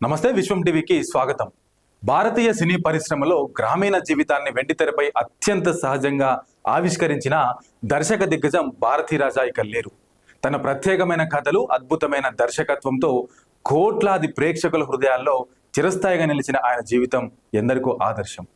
నమస్తే విశ్వం టీవీకి స్వాగతం. భారతీయ సినీ పరిశ్రమలో గ్రామీణ జీవితాన్ని వెండితెరపై అత్యంత సహజంగా ఆవిష్కరించిన దర్శక దిగ్గజం భారతీరాజా ఇక లేరు. తన ప్రత్యేకమైన కథలు, అద్భుతమైన దర్శకత్వంతో కోట్లాది ప్రేక్షకుల హృదయాల్లో చిరస్థాయిగా నిలిచిన ఆయన జీవితం ఎందరికో ఆదర్శం.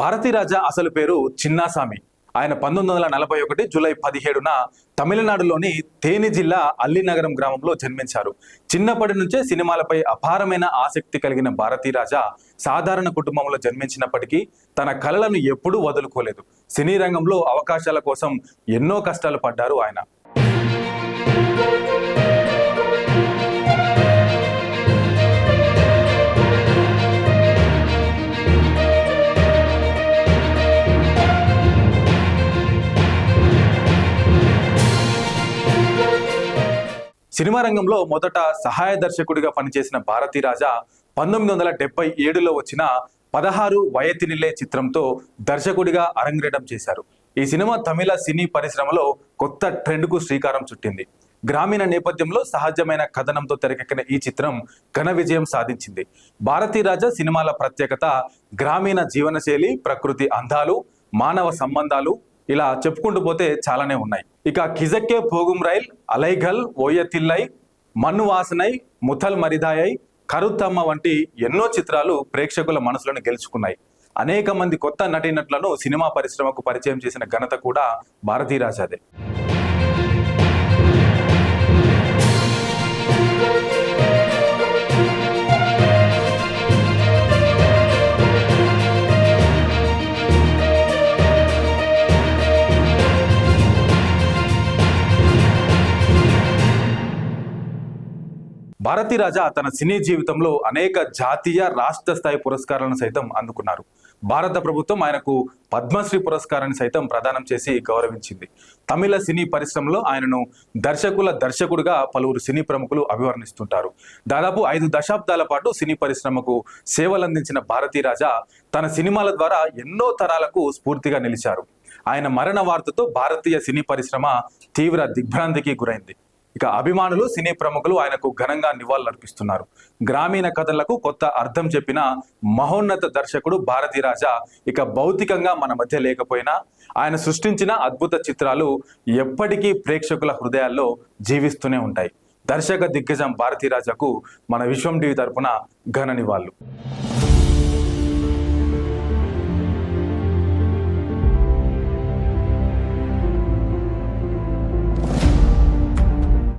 భారతీరాజా అసలు పేరు చిన్నాస్వామి. ఆయన 1941 జూలై 17న తమిళనాడులోని తేని జిల్లా అల్లినగరం గ్రామంలో జన్మించారు. చిన్నప్పటి నుంచే సినిమాలపై అపారమైన ఆసక్తి కలిగిన భారతీరాజా సాధారణ కుటుంబంలో జన్మించినప్పటికీ తన కలలను ఎప్పుడూ వదులుకోలేదు. సినీ రంగంలో అవకాశాల కోసం ఎన్నో కష్టాలు పడ్డారు ఆయన. సినిమా రంగంలో మొదట సహాయ దర్శకుడిగా పనిచేసిన భారతీరాజా 1977లో వచ్చిన 16 వయతినిలే చిత్రంతో దర్శకుడిగా అరంగేట్రం చేశారు. ఈ సినిమా తమిళ సినీ పరిశ్రమలో కొత్త ట్రెండ్కు శ్రీకారం చుట్టింది. గ్రామీణ నేపథ్యంలో సహజమైన కథనంతో తెరకెక్కిన ఈ చిత్రం ఘన విజయం సాధించింది. భారతీరాజా సినిమాల ప్రత్యేకత గ్రామీణ జీవనశైలి, ప్రకృతి అందాలు, మానవ సంబంధాలు, ఇలా చెప్పుకుంటూ పోతే చాలానే ఉన్నాయి. ఇక కిజక్కే పోగుం రైల్, అలైగల్, ఓయతిల్లై, మన్ను వాసనై, ముథల్ మరిదాయై, కరుత్తమ్మ వంటి ఎన్నో చిత్రాలు ప్రేక్షకుల మనసులను గెలుచుకున్నాయి. అనేక మంది కొత్త నటీనటులను సినిమా పరిశ్రమకు పరిచయం చేసిన ఘనత కూడా భారతీరాజాదే. భారతీరాజా తన సినీ జీవితంలో అనేక జాతీయ, రాష్ట్ర స్థాయి పురస్కారాలను సైతం అందుకున్నారు. భారత ప్రభుత్వం ఆయనకు పద్మశ్రీ పురస్కారాన్ని సైతం ప్రదానం చేసి గౌరవించింది. తమిళ సినీ పరిశ్రమలో ఆయనను దర్శకుల దర్శకుడిగా పలువురు సినీ ప్రముఖులు అభివర్ణిస్తుంటారు. దాదాపు 5 దశాబ్దాల పాటు సినీ పరిశ్రమకు సేవలందించిన భారతీరాజా తన సినిమాల ద్వారా ఎన్నో తరాలకు స్ఫూర్తిగా నిలిచారు. ఆయన మరణ వార్తతో భారతీయ సినీ పరిశ్రమ తీవ్ర దిగ్భ్రాంతికి గురైంది. ఇక అభిమానులు, సినీ ప్రముఖులు ఆయనకు ఘనంగా నివాళులర్పిస్తున్నారు. గ్రామీణ కథలకు కొత్త అర్థం చెప్పిన మహోన్నత దర్శకుడు భారతీరాజా ఇక భౌతికంగా మన మధ్య లేకపోయినా ఆయన సృష్టించిన అద్భుత చిత్రాలు ఎప్పటికీ ప్రేక్షకుల హృదయాల్లో జీవిస్తూనే ఉంటాయి. దర్శక దిగ్గజం భారతీరాజాకు మన విశ్వం టీవీ తరపున ఘన నివాళులు.